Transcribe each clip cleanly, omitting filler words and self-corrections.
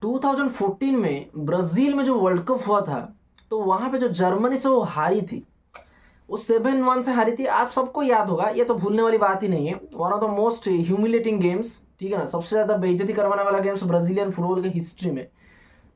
2014 में ब्राजील में जो वर्ल्ड कप हुआ था, तो वहां पे जो जर्मनी से वो हारी थी, वो 7-1 से हारी थी। आप सबको याद होगा, ये तो भूलने वाली बात ही नहीं है। One of the most humiliating games, ठीक है ना, सबसे ज्यादा बेइज्जती करवाने वाला गेम्स ब्राजीलियन फुटबॉल के हिस्ट्री में।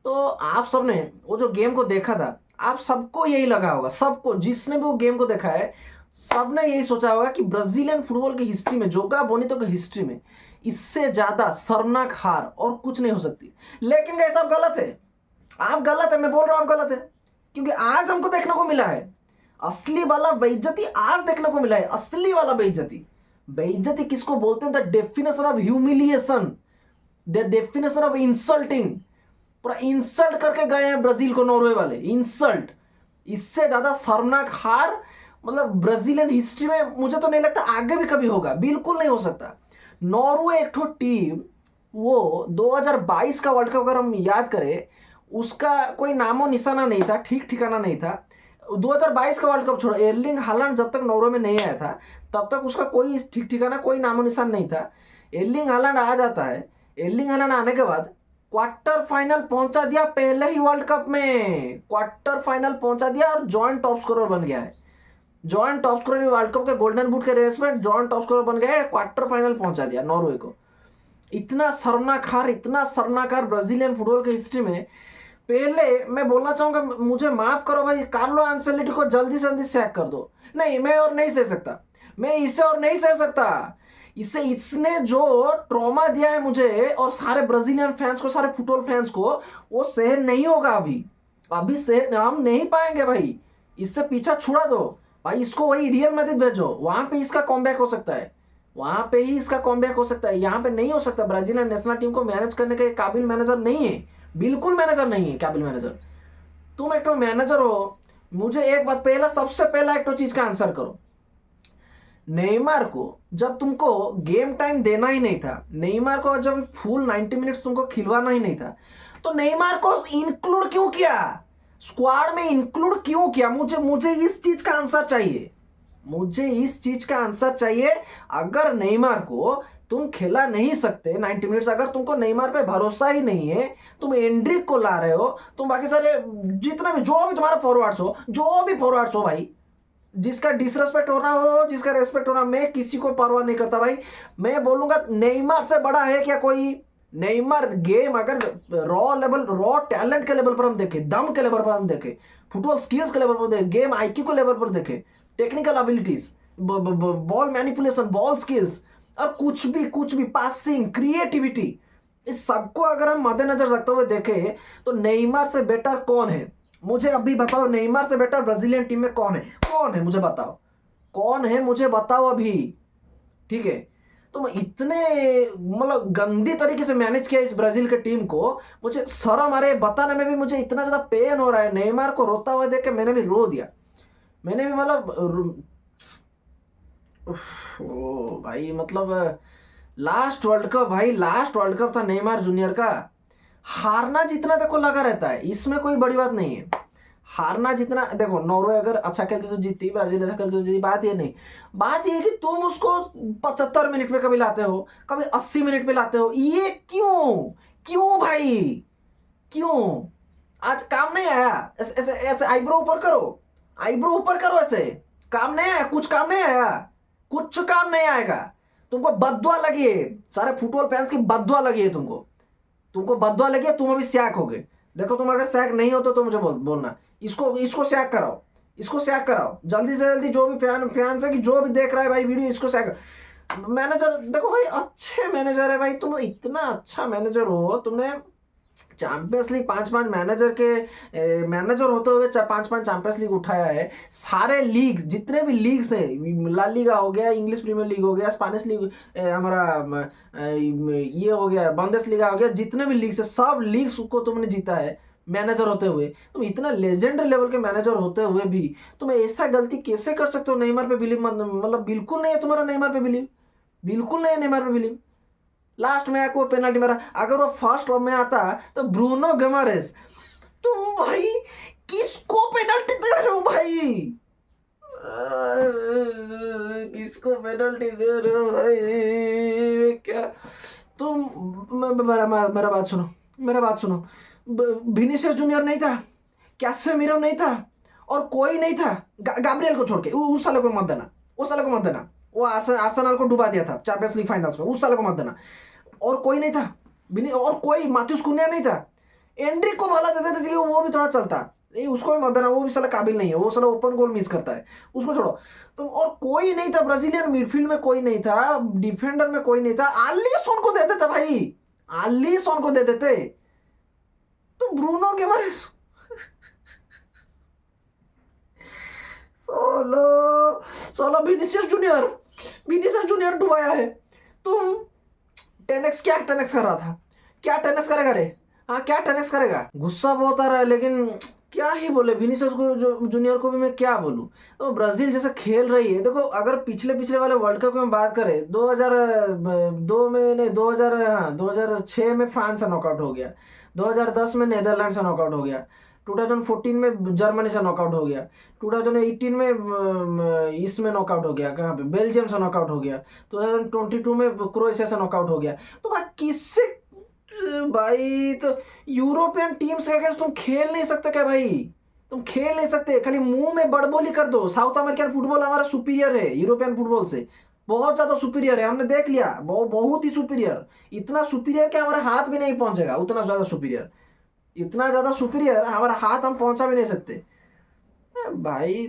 तो आप सबने वो जो गेम को देखा था, आप सबको यही लगा होगा, सबको जिसने भी वो गेम को देखा है, सबने यही सोचा होगा कि ब्राजीलियन फुटबॉल की हिस्ट्री में, जोगा बोनीतो की हिस्ट्री में, इससे ज्यादा शर्मनाक हार और कुछ नहीं हो सकती। लेकिन गाइस, आप गलत है। आप गलत है, मैं बोल रहा हूं आप गलत है। क्योंकि आज हमको देखने को मिला है असली वाला बेइज्जती। आज देखने को मिला है असली वाला बेइज्जती। बेइज्जती किसको बोलते हैं? The definition of humiliation, the definition of insulting. पूरा इंसल्ट करके गए हैं ब्राजील को नॉर्वे वाले, इंसल्ट। इससे ज्यादा शर्मनाक हार मतलब ब्राजीलियन हिस्ट्री में मुझे तो नहीं लगता आगे भी कभी होगा, बिल्कुल नहीं हो सकता। नॉर्वे एक ठो टीम, वो 2022 का वर्ल्ड कप अगर हम याद करें, उसका कोई नामो निशाना नहीं था, ठीक ठिकाना नहीं था। 2022 का वर्ल्ड कप छोड़ो, एर्लिंग हालैंड जब तक नॉर्वे में नहीं आया था, तब तक उसका कोई ठीक ठिकाना, कोई नामो निशान नहीं था। एर्लिंग हालैंड आ जाता है। एर्लिंग हालैंड आने के बाद क्वार्टर फाइनल पहुंचा दिया पहले ही वर्ल्ड कप में, क्वार्टर फाइनल पहुंचा दिया और जॉइंट टॉप स्कोरर बन गया है। Joint top scorer world cup के गोल्डन बूट के रेस में जॉइंट टॉप स्कोरर बन गया है, क्वार्टर फाइनल पहुंचा दिया नॉर्वे को। इतना शर्मनाक हार, इतना शर्मनाक हार ब्राजीलियन फुटबॉल की हिस्ट्री में। पहले मैं बोलना चाहूंगा, मुझे माफ करो भाई, कार्लो एंसेलोटी को जल्दी से जल्दी सैक कर दो। नहीं, मैं और नहीं सह सकता, मैं इसे और नहीं सह सकता। इसे इसने जो ट्रॉमा दिया है मुझे और सारे ब्राजीलियन फैंस को, सारे फुटबॉल फैंस को, वो सहन नहीं होगा अभी। अभी सहन हम नहीं पाएंगे भाई। इससे पीछा छुड़ा दो भाई, इसको वही रियल मैड्रिड भेजो, वहां पे इसका कॉमबैक हो सकता है। वहां पे ही इसका कॉमबैक हो सकता है, यहाँ पे नहीं हो सकता। ब्राजीलियन नेशनल टीम को मैनेज करने के काबिल मैनेजर नहीं है, बिल्कुल मैनेजर नहीं है, काबिल मैनेजर। तुम एक तो मैनेजर हो। मुझे एक बात, पहला सबसे पहला एक तो चीज का आंसर करो। नेइमार को जब तुमको गेम टाइम देना ही नहीं था, नेइमार को जब फुल 90 मिनट्स तुमको खिलवाना ही नहीं था, तो नेइमार को इंक्लूड क्यों किया? स्क्वाड में इंक्लूड क्यों किया? मुझे मुझे इस चीज का आंसर चाहिए, मुझे इस चीज का आंसर चाहिए। अगर नेइमार को तुम खिला नहीं सकते 90 मिनट्स, अगर तुमको नेइमार पे भरोसा ही नहीं है, तुम एंड्रिक को ला रहे हो, तुम बाकी सारे जितना भी, जो भी तुम्हारा फॉरवर्ड्स हो, जो भी फॉरवर्ड्स हो भाई, जिसका डिसरेस्पेक्ट होना हो, जिसका रेस्पेक्ट होना, मैं किसी को परवाह नहीं करता भाई। मैं बोलूंगा नेइमार से बड़ा है क्या कोई? नेइमार गेम अगर रॉ लेवल, रॉ टैलेंट के लेवल पर हम देखें, दम के लेवल पर हम देखें, फुटबॉल स्किल्स के लेवल पर देखें, गेम आईक्यू के लेवल पर देखें, technical abilities, ball manipulation, ball skills, और कुछ भी पासिंग, क्रिएटिविटी, इस सबको अगर हम मद्देनजर रखते हुए देखें, तो नेइमार से बेटर कौन है? मुझे अभी बताओ, नेइमार से बेटर ब्राजीलियन टीम में कौन है? कौन है मुझे बताओ, कौन है मुझे बताओ अभी। ठीक है, तो मैं इतने मतलब गंदी तरीके से मैनेज किया इस ब्राजील के टीम को, मुझे शर्म आ रही है बताने में भी। मुझे इतना ज्यादा पेन हो रहा है, नेइमार को रोता हुआ देख के मैंने भी रो दिया। मैंने भी मतलब ओ भाई, मतलब लास्ट वर्ल्ड कप भाई, लास्ट वर्ल्ड कप था नेइमार जूनियर का। हारना जितना देखो लगा रहता है, इसमें कोई बड़ी बात नहीं है। हारना जितना देखो, नॉर्वे अगर अच्छा खेलते तो जीतती, ब्राजील अच्छा खेलते तो जीतती, बात ये नहीं। बात ये है कि तुम उसको 75 मिनट पे कभी लाते हो, कभी 80 मिनट पे लाते हो, ये क्यों? क्यों भाई, क्यों? आज काम नहीं आया? ऐसे ऐसे ऐसे आईब्रो ऊपर करो, आईब्रो ऊपर करो, ऐसे काम नहीं आया, कुछ काम नहीं आया, कुछ काम नहीं आएगा। तुमको बद्दुआ लगी है, सारे फुटबॉल फैंस की बद्दुआ लगी है तुमको, तुमको बद्दुआ लगी है, तुम अभी सैक हो गए। देखो, तुम अगर सैक नहीं हो तो मुझे बोलना, इसको इसको सैक कराओ, इसको सैक कराओ जल्दी से जल्दी। जो भी फैंस है कि जो भी देख रहा है भाई वीडियो, इसको सैक। मैनेजर देखो भाई, अच्छे मैनेजर है भाई, तुम इतना अच्छा मैनेजर हो, तुमने चैंपियंस लीग 5-5 मैनेजर के मैनेजर होते हुए 5-5 चैंपियंस लीग उठाया है। सारे लीग, जितने भी लीग्स है, ला लीगा हो गया, इंग्लिश प्रीमियर लीग हो गया, स्पेनिश लीग, हमारा ये हो गया, बंदेस लीगा हो गया, जितने भी लीग्स है, सब लीग्स को तुमने जीता है मैनेजर होते हुए। तुम इतना लेजेंडरी लेवल के मैनेजर होते हुए भी तुम ऐसा गलती कैसे कर सकते हो? नेइमार पे बिलीव, मतलब बिल्कुल नहीं है तुम्हारा नेइमार पे बिलीव, बिल्कुल नहीं है नेइमार पे बिलीव। लास्ट में आको पेनल्टी मारा, अगर वो फर्स्ट में आता तो ब्रूनो गमारेस। तुम भाई किसको पेनल्टी दे रहे हो भाई? किसको पेनल्टी दे रहे हो भाई? क्या तुम, मेरा बात सुनो। मेरा बात सुनो, विनीसियस जूनियर नहीं था, कैसेमीरो नहीं था, और कोई नहीं था गाब्रियल को छोड़ के। उस साले को मत देना, उस साले को मत देना। वो आर्सेनल को डुबा दिया था चैंपियंस लीग फाइनल्स में, उस साले को मत देना। और कोई नहीं था, और कोई माथ्यूस कुन्या नहीं था। एंड्रिक को भला देते थे, वो भी थोड़ा चलता, नहीं उसको भी मत देना, वो भी साला काबिल नहीं है, वो साला ओपन गोल मिस करता है, उसको छोड़ो। तो और कोई नहीं था ब्राजीलियन मिडफील्ड में, कोई नहीं था डिफेंडर में, कोई नहीं था। आलिसन को दे देते भाई, आलिसन को दे देते। तो Bruno Guimaraes solo solo Vinicius Junior डुबाया है। तुम 10x क्या 10x कर रहा था, क्या 10x करेगा रे? हाँ क्या 10x करेगा? गुस्सा बहुत आ रहा है, लेकिन क्या ही बोले विनीसियस को, जो जूनियर को भी मैं क्या बोलूं। तो ब्राजील जैसे खेल रही है, देखो अगर पिछले पिछले वाले वर्ल्ड कप में बात करें, 2002 में नहीं 2000, हाँ 2006 में फ्रांस से नॉकआउट हो गया, 2010 में नेदरलैंड से नॉकआउट हो गया, 2014 में जर्मनी से नॉकआउट हो गया, 2018 में इसमें नॉकआउट हो गया, कहाँ पे बेल्जियम से नॉकआउट हो गया, 2022 में क्रोएशिया से नॉकआउट हो गया। तो भाई किससे, भाई तो यूरोपियन टीम्स के अगेंस्ट तुम खेल नहीं सकते क्या भाई? तुम खेल नहीं सकते, खाली मुंह में बड़बोली कर दो। साउथ अमेरिकन फुटबॉल हमारा सुपीरियर है यूरोपियन फुटबॉल से, बहुत ज्यादा सुपीरियर है, हमने देख लिया, बहुत ही सुपीरियर। इतना सुपीरियर कि हमारे हाथ भी नहीं पहुंचेगा, उतना ज्यादा सुपीरियर, इतना ज्यादा सुपीरियर हमारा हाथ हम पहुंचा भी नहीं सकते भाई।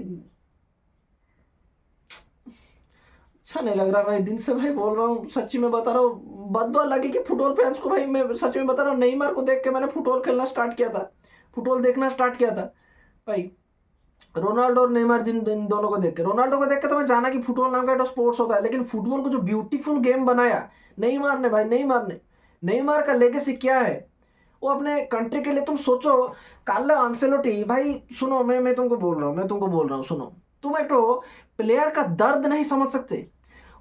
अच्छा नहीं लग रहा भाई, दिल से भाई बोल रहा हूँ, सच्ची में बता रहा हूँ, बददुआ लगी कि फुटबॉल फैंस को भाई। मैं सच में बता रहा हूँ, नेइमार को देख के मैंने फुटबॉल खेलना स्टार्ट किया था, फुटबॉल देखना स्टार्ट किया था भाई। रोनाल्डो और नेइमार, इन दोनों को देख के, रोनाल्डो को देख के तो मैं जाना कि फुटबॉल नाम का तो स्पोर्ट्स होता है, लेकिन फुटबॉल को जो ब्यूटीफुल गेम बनाया नेइमार ने भाई, नेइमार का लेगेसी क्या है वो अपने कंट्री के लिए। तुम सोचो, कार्लो अंसेलोटी भाई, सुनो मैं तुमको बोल रहा हूँ, सुनो, तुम एक तो प्लेयर का दर्द नहीं समझ सकते।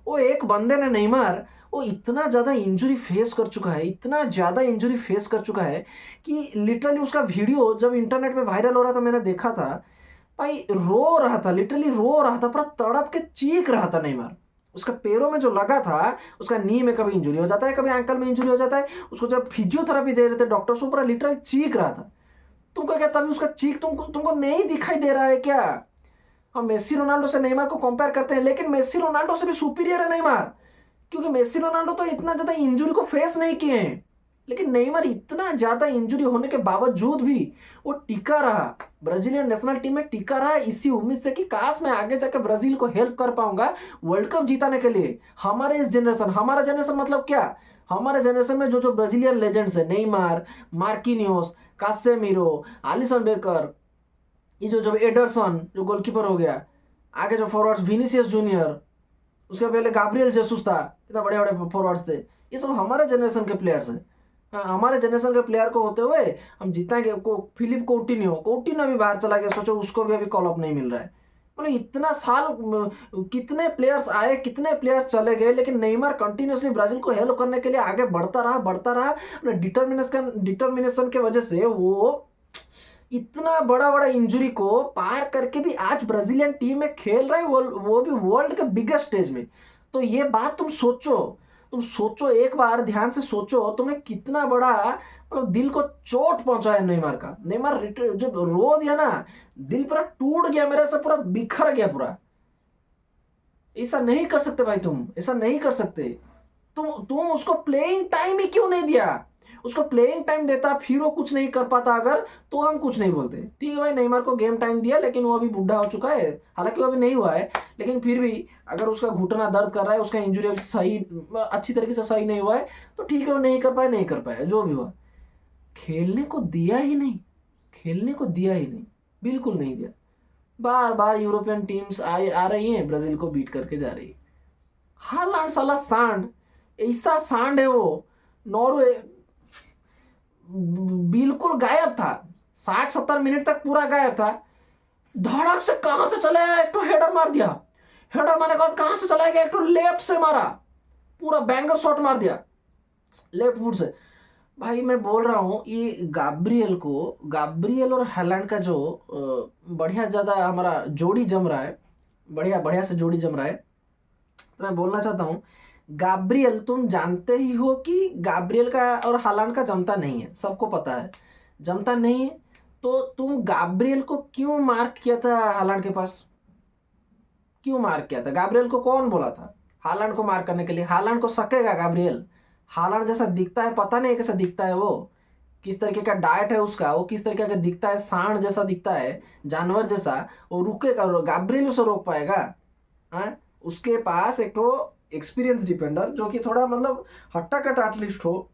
वो एक बंदे ने, नेइमार, वो इतना ज्यादा इंजरी फेस कर चुका है, इतना ज्यादा इंजरी फेस कर चुका है कि लिटरली उसका वीडियो जब इंटरनेट पे वायरल हो रहा था, मैंने देखा था भाई, रो रहा था, लिटरली रो रहा था, पूरा तड़प के चीख रहा था नेइमार। उसका पैरों में जो लगा था, उसका नी में कभी इंजरी हो जाता है, कभी एंकल में इंजरी हो जाता है, उसको जब फिजियोथेरेपी दे रहे थे डॉक्टर्स, पूरा लिटरली चीख रहा था। तुमको क्या तभी उसका चीख तुमको नहीं दिखाई दे रहा है क्या? हम मेसी रोनाल्डो से नेइमार को कंपेयर करते हैं, लेकिन मेसी रोनाल्डो से भी सुपीरियर है नेइमार, क्योंकि मेसी रोनाल्डो तो इतना ज्यादा इंजरी को फेस नहीं किए हैं, लेकिन नेइमार इतना ज्यादा इंजरी होने के बावजूद भी वो टिका रहा, ब्राजीलियन नेशनल टीम में टिका रहा, इसी उम्मीद से कि काश मैं आगे जाकर ब्राजील को हेल्प कर पाऊंगा वर्ल्ड कप जीताने के लिए। हमारे इस जनरेशन, हमारा जनरेशन मतलब क्या, हमारे जनरेशन में जो जो ब्राजीलियन लेजेंड्स है, नेइमार, मार्किनियोस, कासेमीरो, आलिसन बेकर, ये जो एडरसन जो गोलकीपर हो गया, आगे जो फॉरवर्ड्स विनीसियस जूनियर, उसके पहले गाब्रियल जेसुस था, कितना बड़े बड़े फॉरवर्ड्स थे, ये सब हमारे जनरेशन के प्लेयर्स हैं। हाँ, हमारे जनरेशन के प्लेयर को होते हुए हम जीतेंगे। फिलिप कोटिन्हो भी बाहर चला गया, सोचो उसको भी अभी कॉल अप नहीं मिल रहा है। मतलब इतना साल, कितने प्लेयर्स आए, कितने प्लेयर्स चले गए, लेकिन नेइमार कंटिन्यूसली ब्राजील को हेल्प करने के लिए आगे बढ़ता रहा अपने डिटर्मिनेशन के वजह से वो इतना बड़ा बड़ा इंजरी को पार करके भी आज ब्राजीलियन टीम में खेल रहा है, वो भी वर्ल्ड के बिगेस्ट स्टेज में। तो ये बात तुम सोचो एक बार, ध्यान से सोचो, तुमने कितना बड़ा मतलब दिल को चोट पहुंचा है नेइमार का। नेइमार जब रो दिया ना, दिल पूरा टूट गया मेरे से, पूरा बिखर गया पूरा। ऐसा नहीं कर सकते भाई, तुम ऐसा नहीं कर सकते। तुम उसको प्लेइंग टाइम ही क्यों नहीं दिया? उसको प्लेइंग टाइम देता, फिर वो कुछ नहीं कर पाता अगर, तो हम कुछ नहीं बोलते। ठीक है भाई, नेइमार को गेम टाइम दिया, लेकिन वो अभी बुढ़ा हो चुका है, हालांकि वो अभी नहीं हुआ है, लेकिन फिर भी अगर उसका घुटना दर्द कर रहा है, उसका इंजरी अभी सही, अच्छी तरीके से सही नहीं हुआ है, तो ठीक है, वो नहीं कर पाया, जो भी हुआ। खेलने को दिया ही नहीं, बिल्कुल नहीं दिया। बार बार यूरोपियन टीम्स आ रही हैं, ब्राजील को बीट करके जा रही है। हालांड साला सांड, ऐसा सांड है वो। नॉर्वे बिल्कुल गायब था, 60-70 मिनट तक पूरा गायब था। धड़क से कहां से चला गया, एक तो हेडर मार दिया, हेडर मारने के बाद कहां से चला गया, एक तो लेफ्ट से मारा, पूरा बैंगर शॉट मार दिया लेफ्ट फुट से। भाई मैं बोल रहा हूँ, ये गाब्रियल और हालांड का जो बढ़िया ज्यादा हमारा जोड़ी जम रहा है, बढ़िया बढ़िया से जोड़ी जम रहा है। तो मैं बोलना चाहता हूँ, गाब्रियल, तुम जानते ही हो कि गाब्रियल का और हालांड का जमता नहीं है, सबको पता है जमता नहीं है। तो तुम गाब्रियल को क्यों मार्क किया था हालांड के पास? क्यों मार्क किया था? गाब्रियल को कौन बोला था हालांड को मार्क करने के लिए? हालांड को सकेगा गाब्रियल? हालांड जैसा दिखता है, पता नहीं कैसा दिखता है वो, किस तरीके का डाइट है उसका, वो किस तरीके का दिखता है, सांड जैसा दिखता है, जानवर जैसा। वो रुकेगा? गाब्रियल उसे रोक पाएगा? हाँ, उसके पास एक तो एक्सपीरियंस डिफेंडर जो कि थोड़ा मतलब हट्टा कट एटलीस्ट हो,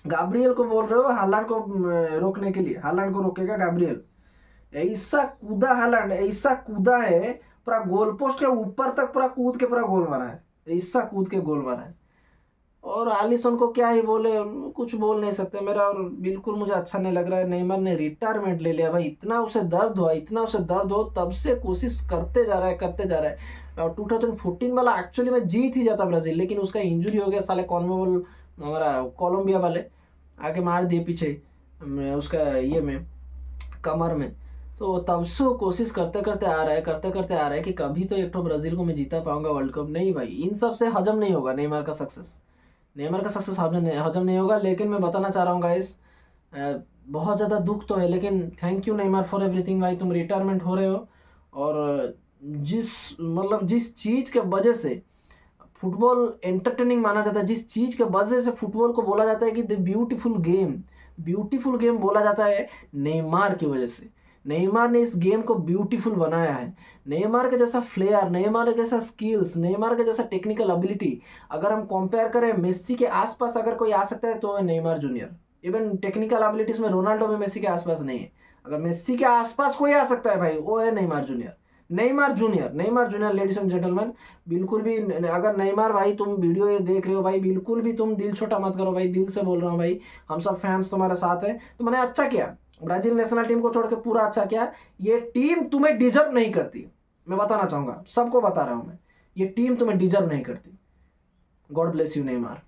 गाब्रियल को बोल रहे हो हालांड को रोकने के लिए? हालांड को रोकेगा गाब्रियल? ऐसा कूदा हालांड, ऐसा कूदा है, पूरा गोल पोस्ट के ऊपर तक पूरा कूद के पूरा गोल मारा है, ऐसा कूद के गोल मारा है। और आलिसन को क्या ही बोले, कुछ बोल नहीं सकते मेरा। और बिल्कुल मुझे अच्छा नहीं लग रहा है, नेमार ने रिटायरमेंट ले लिया भाई। इतना उसे दर्द हुआ, इतना उसे दर्द हो, तब से कोशिश करते जा रहा है, करते जा रहा है। और 2014 वाला एक्चुअली में जीत ही जाता ब्राजील, लेकिन उसका इंजरी हो गया साले कॉन्मेबल, हमारा कोलंबिया वाले आके मार दिए पीछे उसका ये में, कमर में। तो तब से वो कोशिश करते करते आ रहा है, करते करते आ रहा है कि कभी तो एक तो ब्राजील को मैं जीता पाऊंगा वर्ल्ड कप। नहीं भाई, इन सब से हजम नहीं होगा नेमार का सक्सेस, नेमार का सक्सेस हजम नहीं होगा। लेकिन मैं बताना चाह रहा हूँ गाइस, बहुत ज़्यादा दुख तो है, लेकिन thank you Neymar for everything भाई। तुम रिटायरमेंट हो रहे हो, और जिस चीज़ के वजह से फुटबॉल एंटरटेनिंग माना जाता है, जिस चीज़ के वजह से फुटबॉल को बोला जाता है कि द ब्यूटीफुल गेम बोला जाता है, नेमार की वजह से। नेमार ने इस गेम को ब्यूटीफुल बनाया है। नेमार के जैसा फ्लेयर, नेमार के जैसा स्किल्स, नेमार के जैसा टेक्निकल एबिलिटी अगर हम कंपेयर करें, मेस्सी के आसपास अगर कोई आ सकता है तो है Neymar junior. Even technical abilities में रोनाल्डो भी मेस्सी के आसपास नहीं है। अगर मेस्सी के आसपास कोई आ सकता है भाई, वो है Neymar junior. Neymar junior ladies and gentleman. बिल्कुल भी अगर नेमार भाई तुम वीडियो ये देख रहे हो भाई, बिल्कुल भी तुम दिल छोटा मत करो भाई, दिल से बोल रहा हूँ भाई, हम सब फैंस तुम्हारे साथ हैं। तो मैंने अच्छा किया, ब्राजील नेशनल टीम को छोड़ के पूरा अच्छा किया। ये टीम तुम्हें डिजर्व नहीं करती, मैं बताना चाहूंगा, सबको बता रहा हूं मैं, ये टीम तुम्हें डिजर्व नहीं करती। God bless you Neymar.